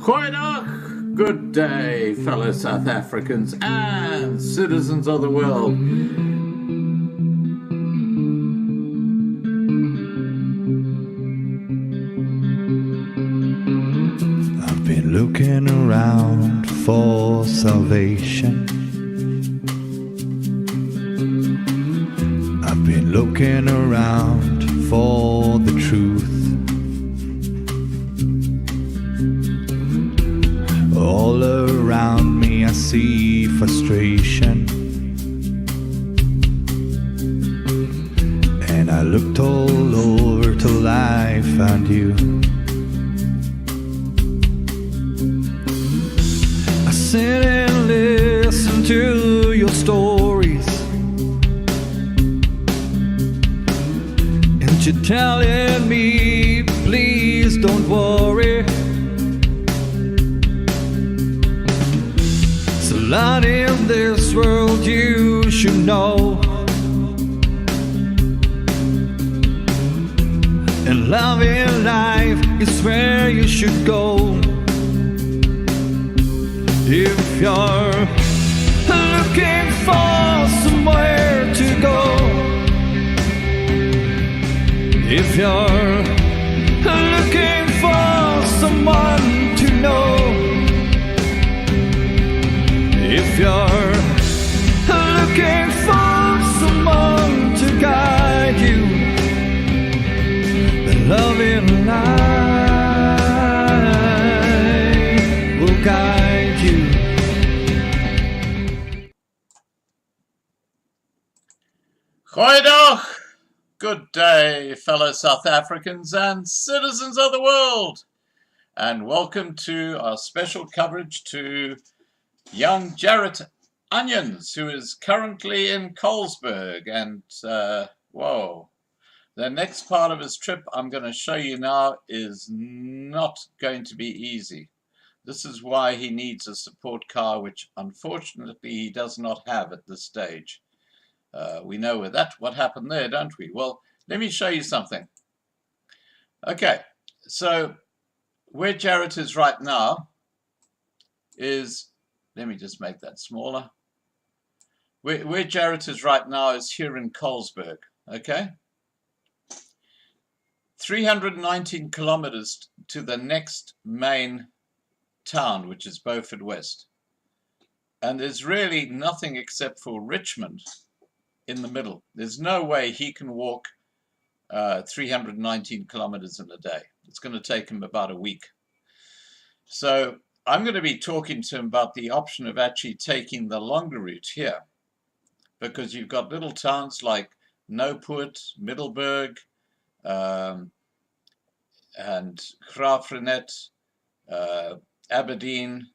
Goeiedag, good day, fellow South Africans and citizens of the world. I've been looking around for salvation. I've been looking around for the truth. All around me I see frustration, and I looked all over till I found you. I sit and listen to your stories, and you're telling me, please don't worry. There's a lot in this world you should know, and love in life is where you should go. If you're looking for somewhere to go, if you're looking for someone to know, if you're looking for someone to guide you, then love in life will guide you. Goeiedag, good day, fellow South Africans and citizens of the world, and welcome to our special coverage to young Jarrett Onions, who is currently in Colesburg. And whoa, the next part of his trip I'm going to show you now is not going to be easy. This is why he needs a support car, which unfortunately he does not have at this stage. We know what happened there, don't we? Well, let me show you something. Okay, so where Jarrett is right now is, let me just make that smaller. Where Jarrett is right now is here in Colesburg, okay? 319 kilometers to the next main town, which is Beaufort West. And there's really nothing except for Richmond in the middle. There's no way he can walk 319 kilometers in a day. It's going to take him about a week. So I'm going to be talking to him about the option of actually taking the longer route here, because you've got little towns like Beaufort, Middelburg, and Graafrenet, Aberdeen,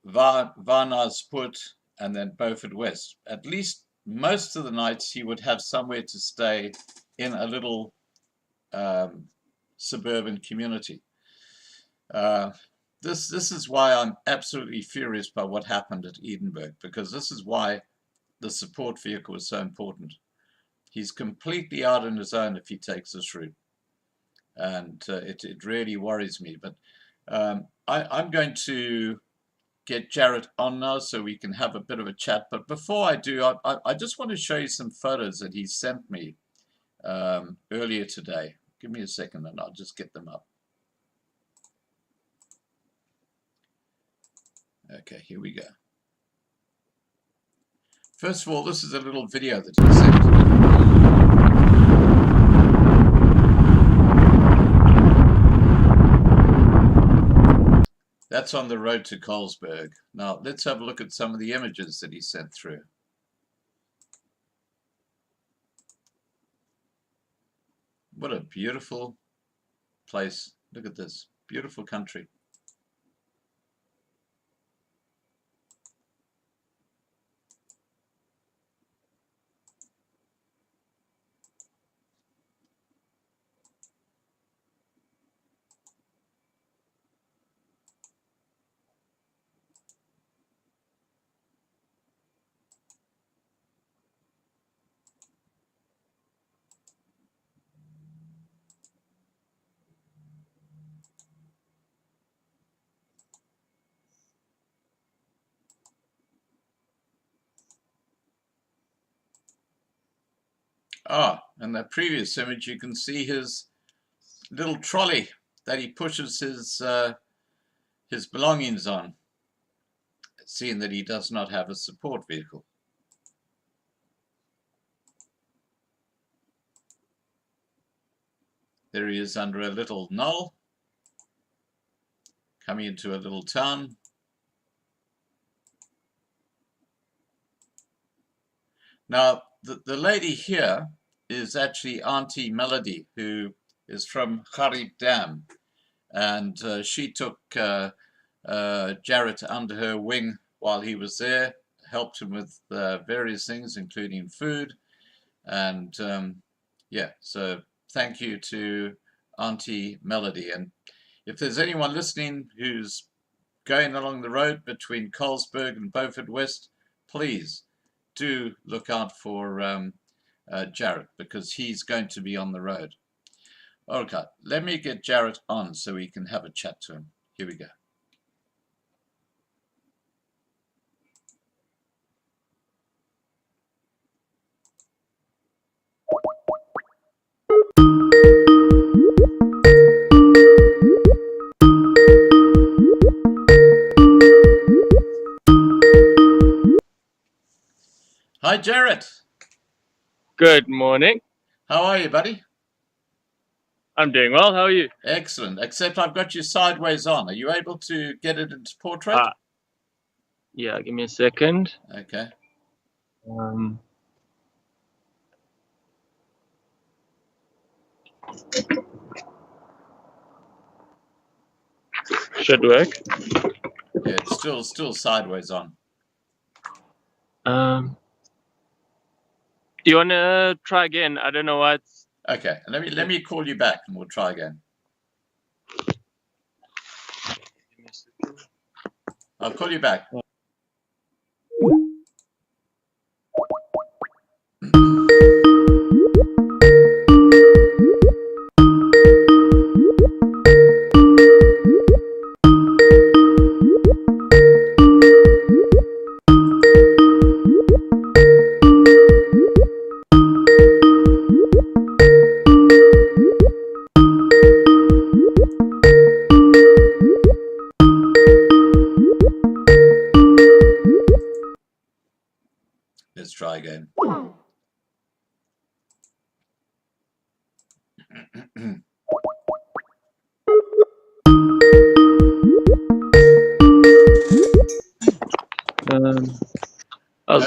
Varnaspoort, and then Beaufort West. At least most of the nights he would have somewhere to stay in a little suburban community. This is why I'm absolutely furious by what happened at Edinburgh, because this is why the support vehicle is so important. He's completely out on his own if he takes this route, and it really worries me. But I'm going to get Jarrett on now so we can have a bit of a chat. But before I do, I just want to show you some photos that he sent me earlier today. Give me a second and I'll just get them up. Okay, here we go. First of all, this is a little video that he sent. That's on the road to Colesburg. Now, let's have a look at some of the images that he sent through. What a beautiful place. Look at this. Beautiful country. Ah, in that previous image, you can see his little trolley that he pushes his belongings on, seeing that he does not have a support vehicle. There he is under a little knoll, coming into a little town. Now, the lady here is actually Auntie Melody, who is from Kharib Dam, and she took Jarrett under her wing while he was there, helped him with various things, including food, and yeah, so thank you to Auntie Melody. And if there's anyone listening who's going along the road between Colesburg and Beaufort West, please do look out for Jarrett, because he's going to be on the road. Okay, let me get Jarrett on so we can have a chat to him. Here we go. Hi, Jarrett. Good morning. How are you, buddy? I'm doing well. How are you? Excellent, except I've got you sideways on. Are you able to get it into portrait? Yeah, give me a second. Okay. Should work. Yeah, it's still sideways on. Do you want to try again? I don't know why it's... Okay, let me call you back and we'll try again. I'll call you back. Let's try again.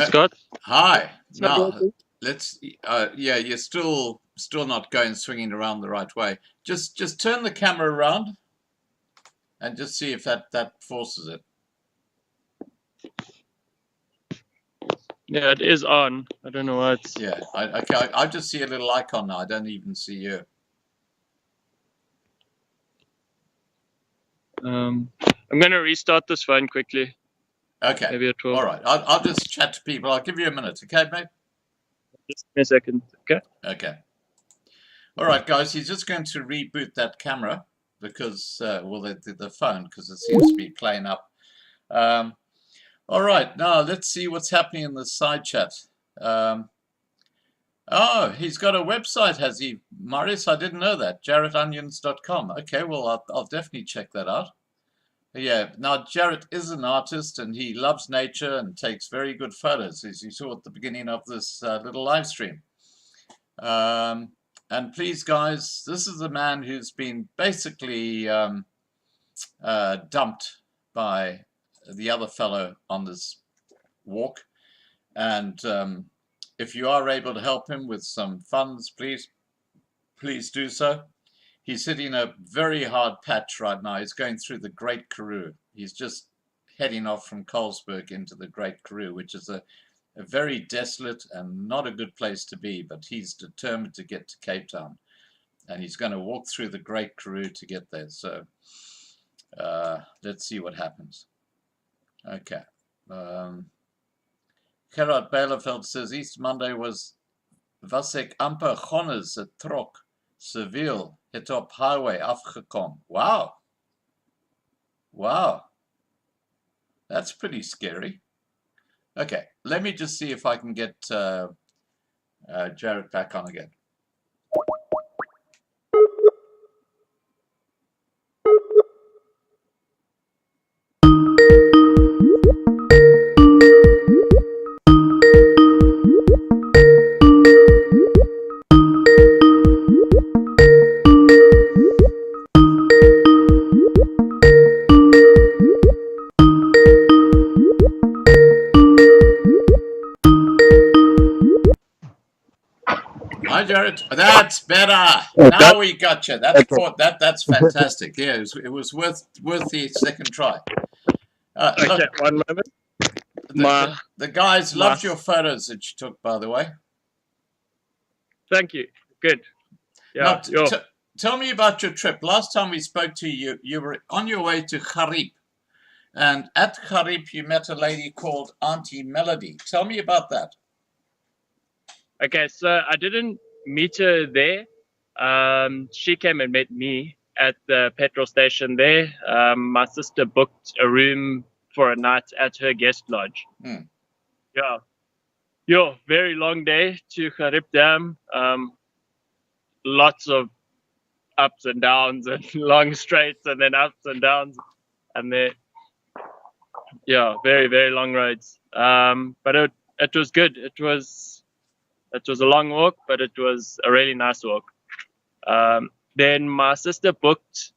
Scott. Hi. Now let's. Yeah, you're still not going swinging around the right way. Just turn the camera around, and just see if that forces it. Yeah, it is on. I don't know why it's... Yeah. Okay. I just see a little icon now. I don't even see you. I'm gonna restart this phone quickly. Okay. Maybe it will. All right. I'll just chat to people. I'll give you a minute. Okay, mate. Just give me a second. Okay. Okay. All right, guys. He's just going to reboot that camera because, well, the phone, because it seems to be playing up. All right. Now let's see what's happening in the side chat. Oh, he's got a website, has he, Marius? I didn't know that. JarrettOnions.com. Okay, well, I'll definitely check that out. Yeah, now Jarrett is an artist and he loves nature and takes very good photos, as you saw at the beginning of this little live stream. And please, guys, this is a man who's been basically dumped by the other fellow on this walk. And if you are able to help him with some funds, please do so. He's hitting a very hard patch right now. He's going through the Great Karoo. He's just heading off from Colesburg into the Great Karoo, which is a very desolate and not a good place to be, but he's determined to get to Cape Town. And he's going to walk through the Great Karoo to get there. So let's see what happens. Okay. Gerard Bielefeld says Easter Monday was ek amper gonnes 'n trok Seville het op highway afgekom. Wow. Wow. That's pretty scary. Okay, let me just see if I can get Jarrett back on again. Hi, Jarrett. That's better. Now we got you. That's that's fantastic. Yeah, it was worth the second try. Okay, Look, one moment. the guys loved your photos that you took, by the way. Thank you. Good. Now, Yeah. tell me about your trip. Last time we spoke to you, you were on your way to Garib. And at Garib, you met a lady called Auntie Melody. Tell me about that. Okay, so I didn't meet her there. She came and met me at the petrol station there. My sister booked a room for a night at her guest lodge. Yeah, very long day to Garib Dam. Lots of ups and downs and long straights and then ups and downs. And then, very, very long roads. But it was good. It was a long walk, but it was a really nice walk. Then my sister booked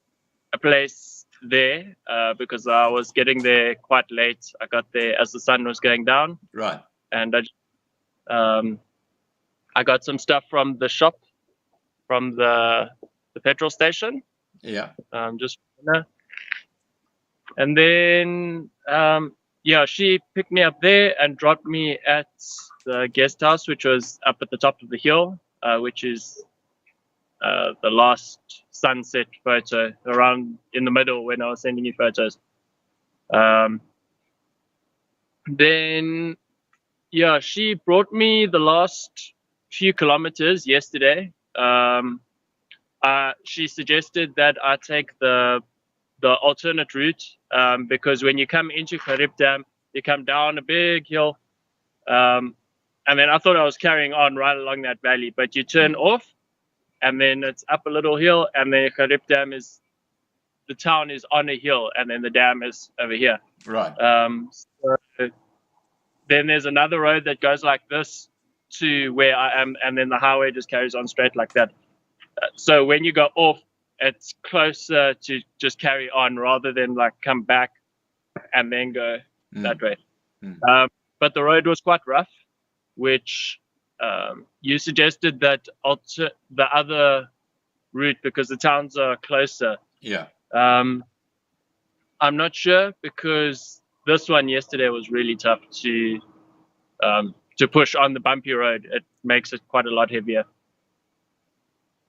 a place there because I was getting there quite late. I got there as the sun was going down. Right. And I got some stuff from the shop, from the petrol station. Yeah. Just and then she picked me up there and dropped me at the guest house, which was up at the top of the hill, which is the last sunset photo around in the middle when I was sending you photos. Then she brought me the last few kilometers yesterday. She suggested that I take the alternate route because when you come into Garib Dam, you come down a big hill, and then I thought I was carrying on right along that valley, but you turn off, and then it's up a little hill, and then Garib Dam the town is on a hill, and then the dam is over here. Right. So then there's another road that goes like this to where I am, and then the highway just carries on straight like that. So when you go off, it's closer to just carry on rather than like come back and then go that way. But the road was quite rough, which you suggested that the other route because the towns are closer. Yeah. I'm not sure because this one yesterday was really tough to push on the bumpy road. It makes it quite a lot heavier.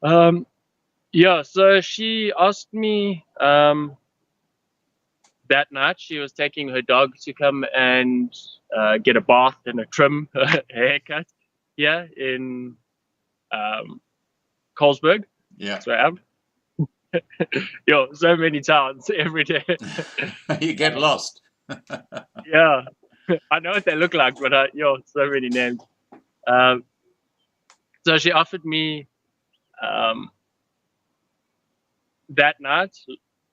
So she asked me that night. She was taking her dog to come and get a bath and a trim, a haircut here in Colesburg. Yeah. That's where I am. So many towns every day. You get lost. Yeah. I know what they look like, but so many names. So she offered me that night,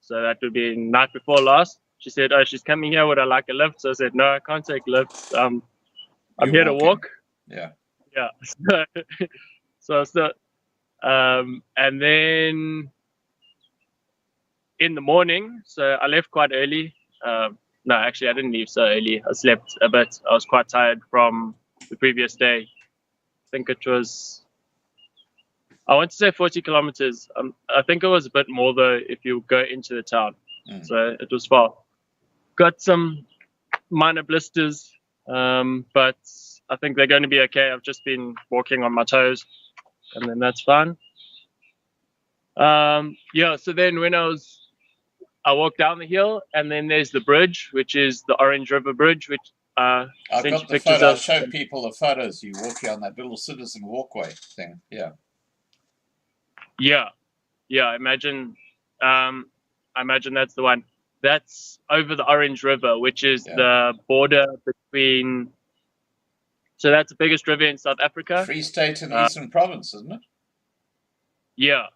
so that would be night before last. She said, "Oh, she's coming here. Would I like a lift?" So I said, "No, I can't take lifts. I'm here to walk." Yeah. So and then in the morning, so I left quite early. No, actually, I didn't leave so early. I slept a bit. I was quite tired from the previous day. I think it was, I want to say 40 kilometers. I think it was a bit more though if you go into the town. So it was far. Got some minor blisters, but I think they're going to be okay. I've just been walking on my toes, and then that's fine. So then when I walked down the hill, and then there's the bridge, which is the Orange River Bridge, which I've got the photo. I'll show people the photos. You walking on that little citizen walkway thing. Yeah. I imagine that's the one. That's over the Orange River, which is the border between So that's the biggest river in South Africa. Free State and Eastern Province, isn't it? Yeah,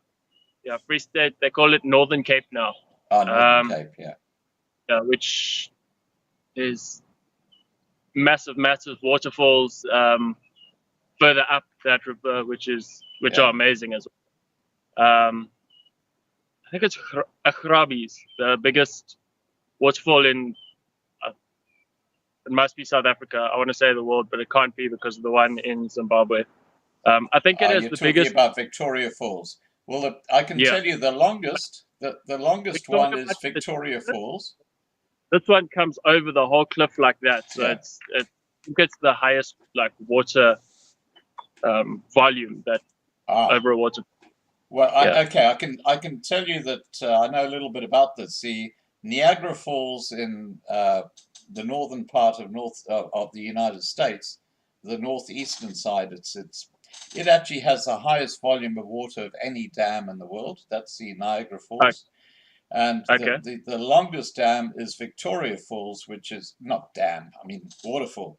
Free State. They call it Northern Cape now. Oh, Northern Cape, yeah. Which is massive waterfalls further up that river, which are amazing as well. I think it's Grabie's, the biggest waterfall in. It must be South Africa. I want to say the world, but it can't be because of the one in Zimbabwe. I think it is the biggest. You're talking about Victoria Falls. Well, I can tell you the longest. The longest one is Victoria Falls. This one comes over the whole cliff like that, so it's the highest like water volume that over a water. Well, okay, I can tell you that I know a little bit about this. The Niagara Falls in the northern part of the United States, the northeastern side, it actually has the highest volume of water of any dam in the world. That's the Niagara Falls. And the longest dam is Victoria Falls, which is not dam, I mean waterfall.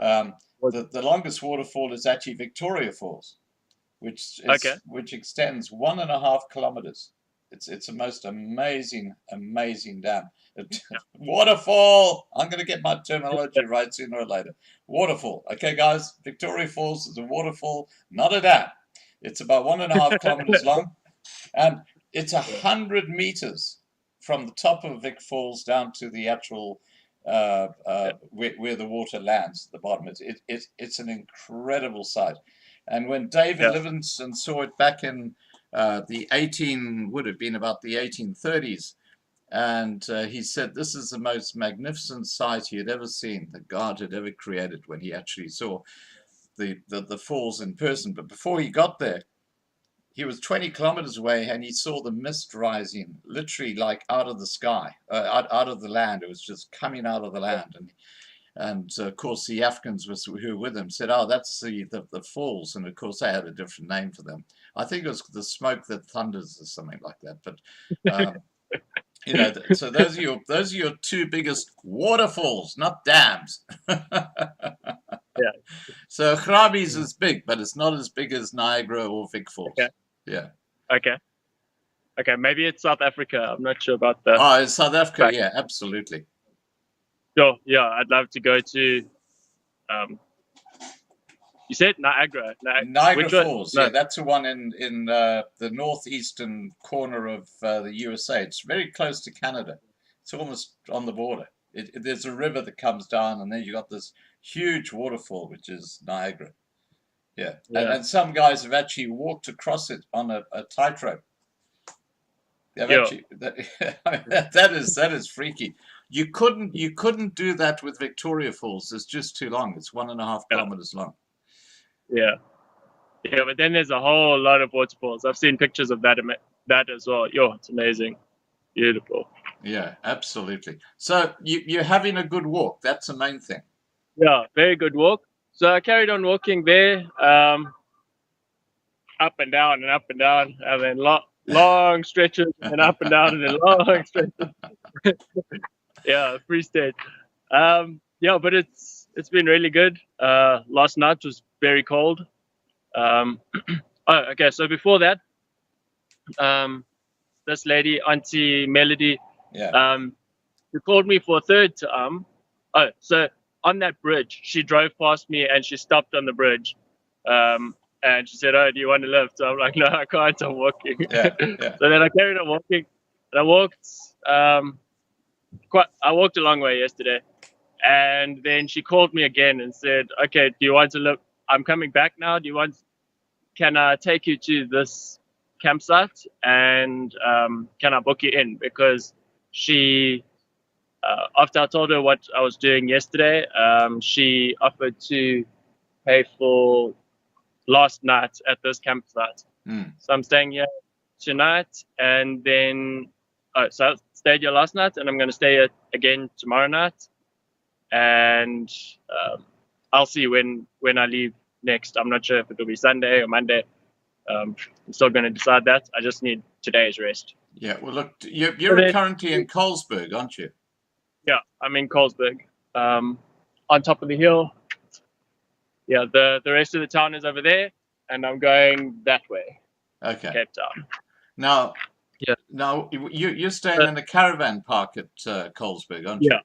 The longest waterfall is actually Victoria Falls, which extends 1.5 kilometers. It's a most amazing dam. Waterfall. I'm going to get my terminology right sooner or later. Waterfall. Okay, guys. Victoria Falls is a waterfall, not a dam. It's about 1.5 kilometers long, and it's 100 meters from the top of Vic Falls down to the actual where the water lands at the bottom. It's an incredible sight. And when David Livingstone saw it back in would have been about the 1830s, and he said this is the most magnificent sight he had ever seen, that God had ever created, when he actually saw the falls in person. But before he got there, he was 20 kilometers away, and he saw the mist rising literally like out of the sky, out of the land. It was just coming out of the land. And of course, the Africans who were with him said, "Oh, that's the falls." And of course, they had a different name for them. I think it was the smoke that thunders or something like that. But so those are your two biggest waterfalls, not dams. So Grabie's is big, but it's not as big as Niagara or Vic Falls. Okay. Maybe it's South Africa. I'm not sure about that. Oh, it's South Africa. Yeah, absolutely. Sure. Yeah, I'd love to go to. You said Niagara. Niagara Falls. No. Yeah, that's the one in the northeastern corner of the USA. It's very close to Canada. It's almost on the border. There's a river that comes down, and then you got this huge waterfall, which is Niagara. Yeah. And some guys have actually walked across it on a tightrope. That is freaky. You couldn't do that with Victoria Falls. It's just too long. It's 1.5 kilometers long. Yeah, but then there's a whole lot of waterfalls. I've seen pictures of that as well. It's amazing, beautiful. Yeah, absolutely. So you're having a good walk. That's the main thing. Yeah, very good walk. So I carried on walking there, up and down, and then long stretches, and up and down, and then long stretches. Yeah, Free State. But it's been really good. Last night was very cold. Okay. So before that, this lady, Auntie Melody, she called me for a third time. So on that bridge, she drove past me and she stopped on the bridge. And she said, "Oh, do you want to lift?" So I'm like, "No, I can't. I'm walking." Yeah. So then I carried on walking, and I walked. I walked a long way yesterday, and then she called me again and said, "Okay, do you want to look? I'm coming back now. Can I take you to this campsite, and can I book you in?" Because she, after I told her what I was doing yesterday, she offered to pay for last night at this campsite. So I'm staying here tonight, and then so I stayed here last night, and I'm going to stay here again tomorrow night, and I'll see when I leave next. I'm not sure if it'll be Sunday or Monday. I'm still going to decide that. I just need today's rest. Yeah. Well, look, you're currently in Colesburg, aren't you? Yeah, I'm in Colesburg, on top of the hill. yeah, the rest of the town is over there, and I'm going that way, Okay. Cape Town. Now, Yeah. now you're staying in a caravan park at Colesburg, aren't you? Yeah.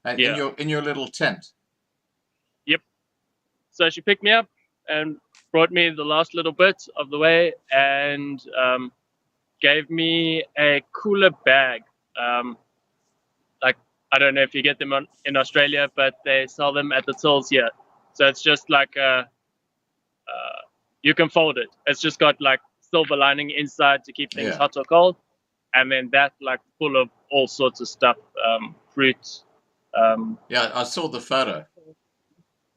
And Yeah. in your little tent. Yep. So she picked me up and brought me the last little bit of the way, and gave me a cooler bag. Like, I don't know if you get them in Australia, but they sell them at the tills here. So it's just like you can fold it. It's just got like silver lining inside to keep things Yeah. hot or cold, and then that like full of all sorts of stuff, fruit, Yeah, I saw the photo.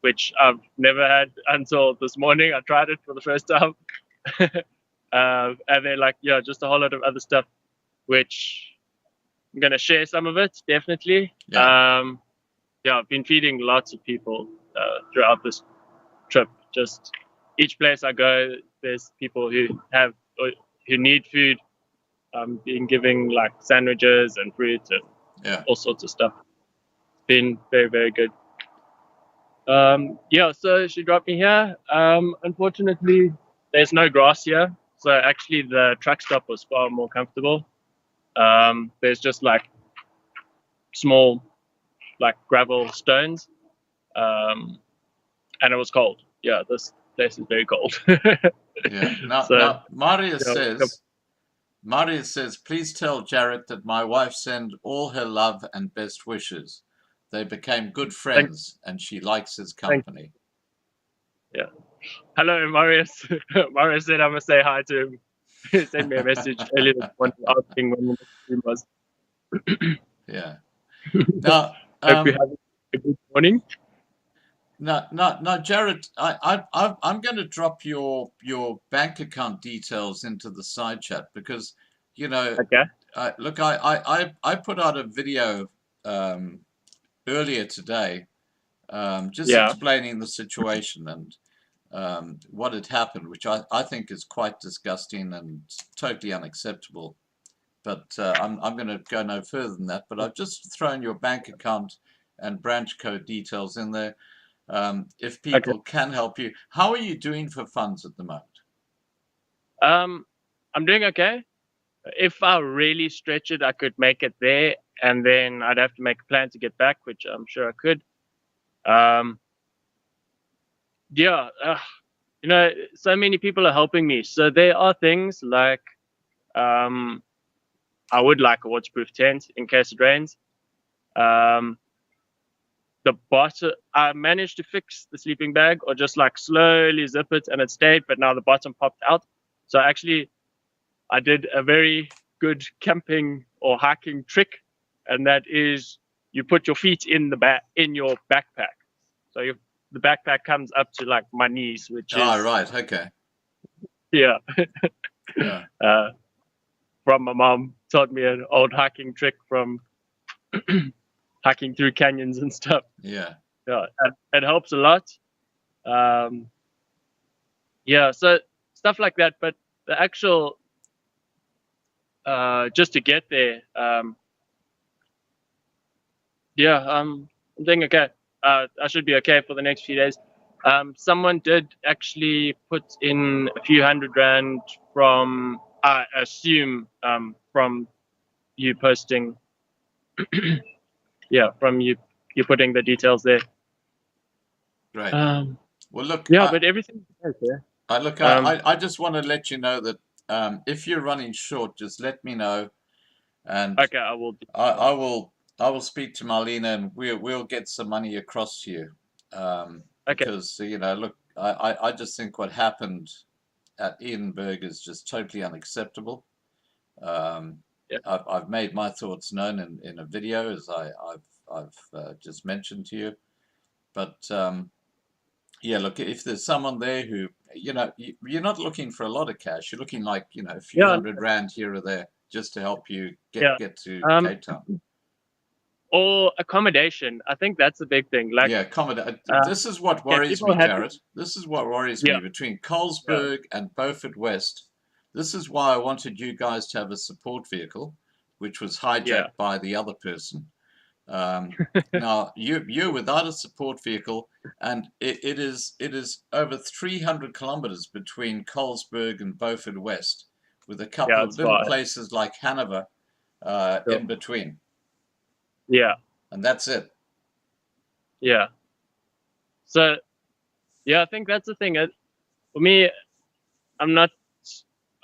which I've never had until this morning. I tried it for the first time. And then like, yeah, just a whole lot of other stuff, which I'm going to share some of it, definitely. Yeah. Yeah, I've been feeding lots of people throughout this trip. Just each place I go, there's people who need food. Been giving like sandwiches and fruit and all sorts of stuff. It's been very, very good. Yeah, so she dropped me here. Unfortunately, there's no grass here, so actually the truck stop was far more comfortable. There's just like small, like gravel stones, and it was cold. Yeah, this place is very cold. Yeah. Now, So, now Maria says, please tell Jarrett that my wife sent all her love and best wishes. They became good friends, and she likes his company. Yeah. Hello, Marius. Marius said I'm gonna say hi to him. He sent me a message earlier this morning asking when the next stream was. Yeah. Now, Hope you have a good morning. now, Jarrett, I'm going to drop your bank account details into the side chat because, you know, Okay. look, I put out a video earlier today, just explaining the situation and what had happened, which I think is quite disgusting and totally unacceptable. But I'm going to go no further than that. But I've just thrown your bank account and branch code details in there. If people can help you. How are you doing for funds at the moment? I'm doing okay. If I really stretch it, I could make it there, and then I'd have to make a plan to get back, which I'm sure I could. Yeah, you know, so many people are helping me. So there are things like, I would like a waterproof tent in case it rains. The bottom, I managed to fix the sleeping bag, or just like slowly zip it, and it stayed, but now the bottom popped out. So actually, I did a very good camping or hiking trick, and that is you put your feet in your backpack. So the backpack comes up to like my knees, which is right, okay. Yeah. Yeah. From my mom, taught me an old hiking trick from hiking through canyons and stuff. Yeah. Yeah, it helps a lot. Yeah, so stuff like that. But the actual, just to get there, yeah, I'm doing okay. I should be okay for the next few days. Someone did actually put in a few $100 from, I assume, from you posting. Yeah, from you putting the details there. Great. Well, look. Yeah, but everything's okay. I just want to let you know that if you're running short, just let me know, and okay, I will. I will speak to Marlena, and we'll get some money across to you. Because you know, look, I just think what happened at Edinburgh is just totally unacceptable. I've made my thoughts known in a video, as I've just mentioned to you. But yeah, look, if there's someone there who, you know, you're not looking for a lot of cash. You're looking like, you know, a few $100 here or there just to help you get to Cape Town. Or accommodation. I think that's a big thing. Like, accommodation. This is what worries me, Jarrett. This is what worries me between Colesburg and Beaufort West. This is why I wanted you guys to have a support vehicle, which was hijacked by the other person. Now you're without a support vehicle, and it is over 300 kilometers between Colesburg and Beaufort West, with a couple Yeah, of it's little far. places like Hanover Sure. in between, Yeah, and that's it. yeah. So yeah, I think that's the thing. For me, I'm not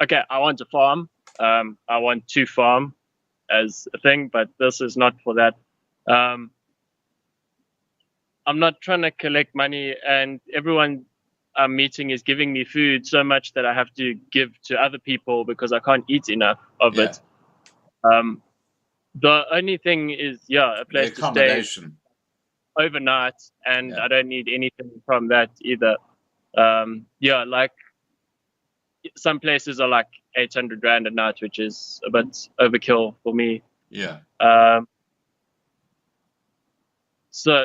okay. I want to farm. I want to farm as a thing, but this is not for that. Um, I'm not trying to collect money, and everyone I'm meeting is giving me food so much that I have to give to other people because I can't eat enough of Yeah, it. Um, the only thing is, yeah, a the place to stay accommodation. overnight, and Yeah, I don't need anything from that either. Yeah, like some places are like 800 rand a night, which is a bit overkill for me. yeah. Um, so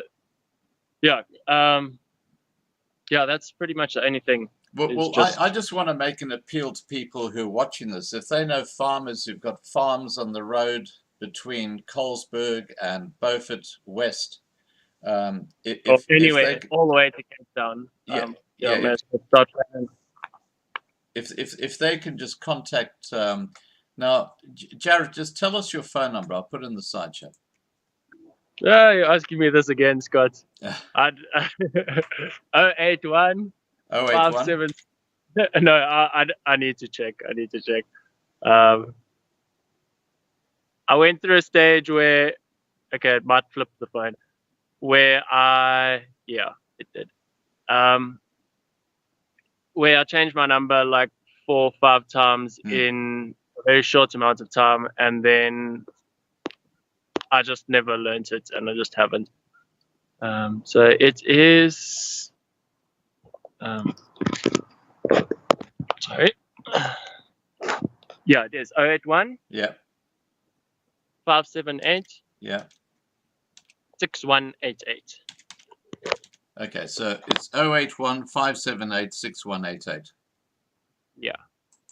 yeah, yeah, that's pretty much the only thing. Is Well, just I just want to make an appeal to people who are watching this. If they know farmers who've got farms on the road between Colesburg and Beaufort West, or if anyway, they all the way to Cape Town. yeah Yeah, yeah may as well start planning. if they can just contact now, Jared, just tell us your phone number. I'll put it in the side chat. Yeah, you're asking me this again, Scott. I'd 081 081 57. No, I need to check. I need to check. Um, I went through a stage where, okay, it might flip the phone, where yeah, it did. Where I changed my number like 4 or 5 times in a very short amount of time, and then I just never learned it, and I just haven't. So it is. Sorry. Yeah, it is 081 yeah 578 yeah 6188. okay, so it's 081 578 6188. Yeah.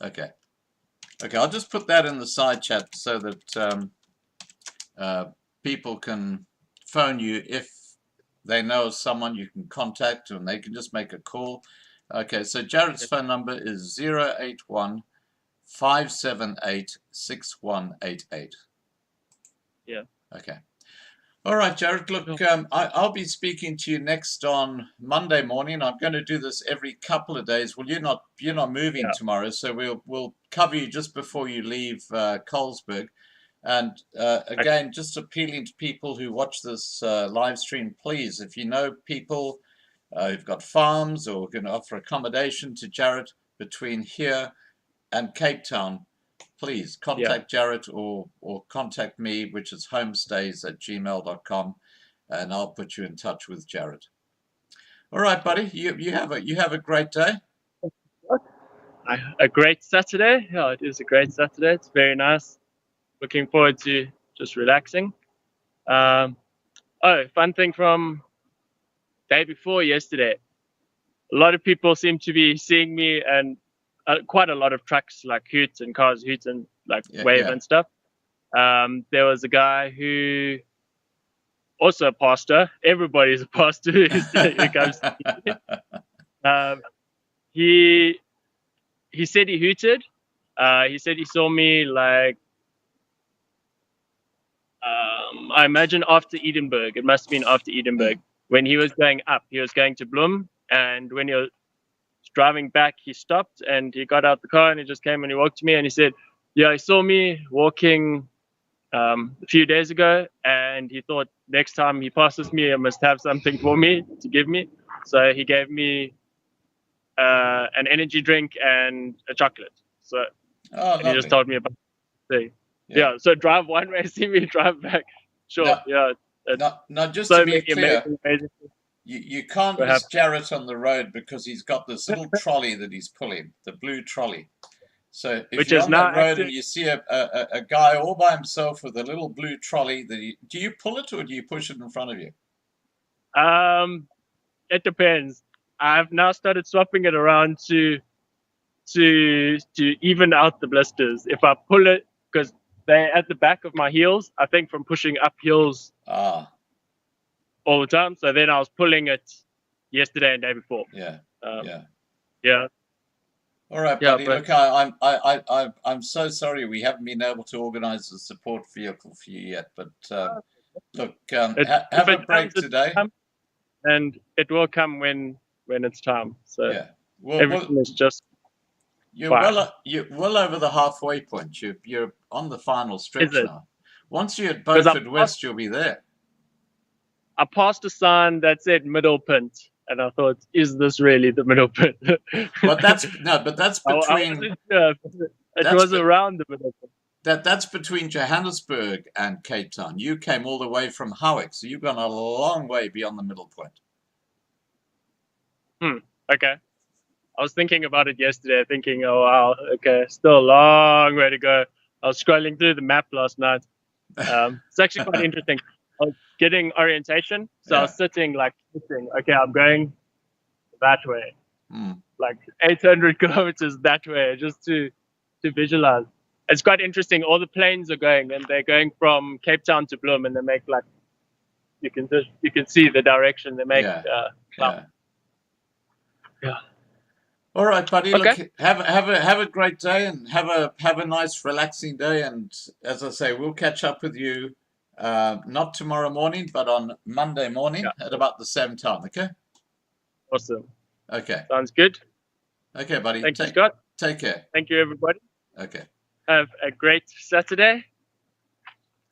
Okay, I'll just put that in the side chat so that people can phone you if they know someone you can contact, and they can just make a call. Okay, so Jarrett's phone number is 081 578 6188. Yeah. Okay. All right, Jarrett, look, I'll be speaking to you next on Monday morning. I'm going to do this every couple of days. Well, you're not moving tomorrow, so we'll cover you just before you leave Colesburg. And again, just appealing to people who watch this live stream, please, if you know people who've got farms or can offer accommodation to Jarrett between here and Cape Town, please contact Jarrett or contact me, which is homestays@gmail.com, and I'll put you in touch with Jarrett. All right, buddy. You have a great day. A great Saturday. Yeah, it is a great Saturday. It's very nice. Looking forward to just relaxing. Oh, fun thing from day before yesterday. A lot of people seem to be seeing me, and quite a lot of trucks like hoot and cars hoot and like wave and stuff. There was a guy who also a pastor. Everybody's a pastor who comes to me. He said he hooted. He said he saw me like I imagine after Edinburgh. It must have been after Edinburgh when he was going up. He was going to Bloem, and when he was driving back, he stopped and he got out the car and he just came and he walked to me and he said, "Yeah, he saw me walking a few days ago, and he thought next time he passes me, I must have something for me to give me." So he gave me an energy drink and a chocolate. So and he just told me about the thing. Yeah. So drive one way, see me drive back. Sure. Now, just so to be clear, amazing. You can't miss Jarrett on the road because he's got this little trolley that he's pulling, the blue trolley. So if you're on that road and you see a guy all by himself with a little blue trolley, do you pull it or do you push it in front of you? It depends. I've now started swapping it around to even out the blisters. If I pull it, because they're at the back of my heels, I think, from pushing up hills Ah, all the time. So then I was pulling it yesterday and day before. yeah, yeah. Yeah. All right, Yeah, buddy. but Look, I'm so sorry we haven't been able to organize a support vehicle for you yet. But look, if have a it break comes, it today. comes, and it will come when it's time. So Yeah. Well, everything is just you're fine. you're well over the halfway point. You're on the final Is stretch it? now. Once you're at Because Beaufort West, you'll be there. I passed a sign that said middle pint, and I thought, is this really the middle pint? But that's I between wasn't sure. It that's was around the middle pint. that's between Johannesburg and Cape Town. You came all the way from Howick, so you've gone a long way beyond the middle point. Okay. I was thinking about it yesterday, thinking, oh wow, okay, still a long way to go. I was scrolling through the map last night. It's actually quite interesting. I was getting orientation, so I was sitting, okay, I'm going that way, like 800 kilometers that way, just to visualize. It's quite interesting. All the planes are going, and they're going from Cape Town to Bloem, and they make like you can see the direction they make. Yeah. Yeah. All right, buddy. Okay. Look, have a great day, and have a nice, relaxing day. And as I say, we'll catch up with you not tomorrow morning, but on Monday morning at about the same time. Okay. Awesome. Okay. Sounds good. Okay, buddy. Thank you, Scott. Take care. Thank you, everybody. Okay. Have a great Saturday,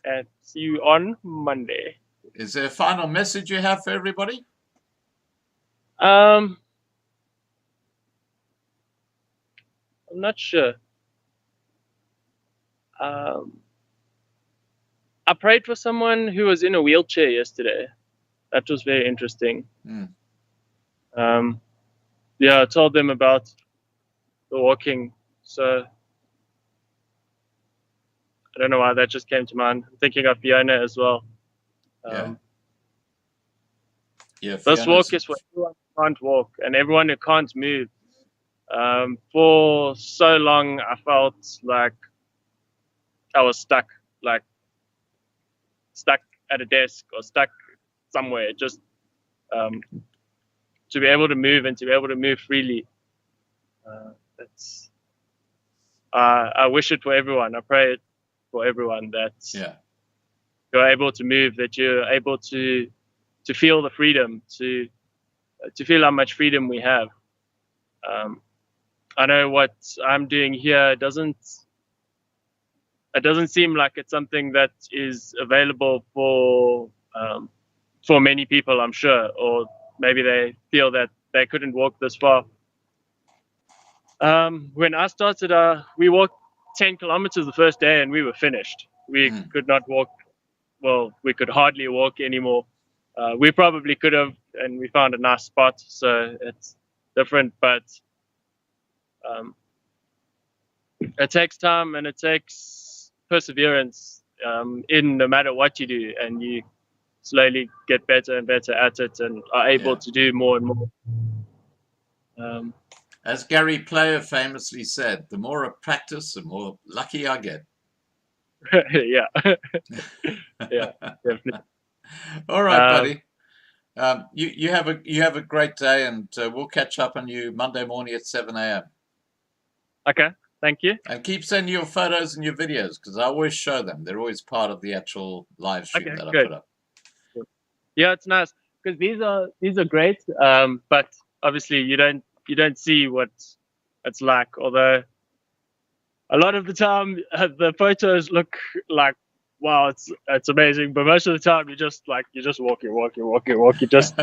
and see you on Monday. Is there a final message you have for everybody? I'm not sure. I prayed for someone who was in a wheelchair yesterday. That was very interesting. Yeah, I told them about the walking. So I don't know why that just came to mind. I'm thinking of Fiona as well. This walk is for everyone who can't walk and everyone who can't move. For so long, I felt like I was stuck at a desk or stuck somewhere. Just to be able to move and to be able to move freely. I wish it for everyone. I pray it for everyone that you're able to move, that you're able to feel the freedom, to feel how much freedom we have. I know what I'm doing here doesn't seem like it's something that is available for many people, I'm sure, or maybe they feel that they couldn't walk this far. When I started, we walked 10 kilometers the first day and we were finished. We could not walk. Well, we could hardly walk anymore. We probably could have, and we found a nice spot, so it's different, but it takes time and it takes perseverance in no matter what you do, and you slowly get better and better at it and are able to do more and more. As Gary Player famously said, the more I practice, the more lucky I get. Yeah. Yeah, definitely. All right, buddy. You have a great day, and we'll catch up on you Monday morning at 7 a.m. Okay, thank you. And keep sending your photos and your videos, because I always show them. They're always part of the actual live stream that I put up. Yeah, it's nice because these are great. But obviously you don't see what it's like. Although a lot of the time the photos look like, wow, it's amazing. But most of the time you're just walking. You just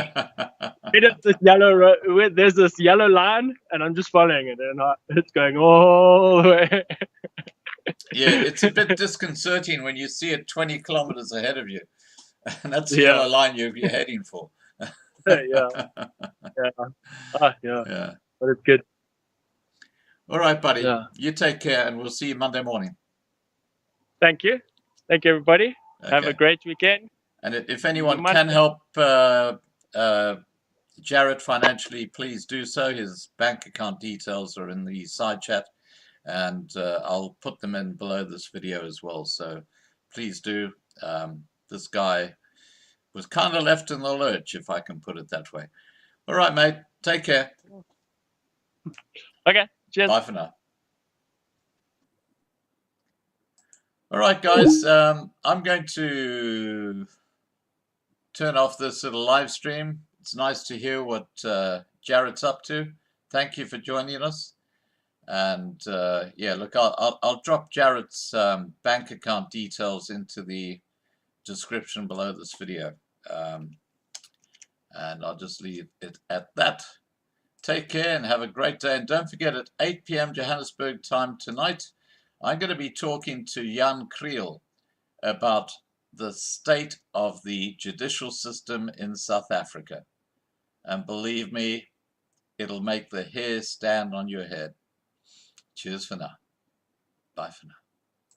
this yellow road. There's this yellow line, and I'm just following it, and it's going all the way. Yeah, it's a bit disconcerting when you see it 20 kilometers ahead of you, and that's the yellow line you're heading for. Yeah. But it's good. All right, buddy. Yeah. You take care, and we'll see you Monday morning. Thank you, everybody. Okay. Have a great weekend. And if anyone can help Jarrett financially, please do so. His bank account details are in the side chat. and I'll put them in below this video as well, so please do. This guy was kind of left in the lurch, if I can put it that way. All right, mate, take care. Okay, cheers. Bye for now. All right, guys, I'm going to turn off this little live stream. It's nice to hear what Jarrett's up to. Thank you for joining us. And yeah, look, I'll drop Jarrett's bank account details into the description below this video. And I'll just leave it at that. Take care and have a great day. And don't forget, at 8 p.m. Johannesburg time tonight, I'm going to be talking to Jan Kriel about the state of the judicial system in South Africa. And believe me, it'll make the hair stand on your head. Cheers for now. Bye for now.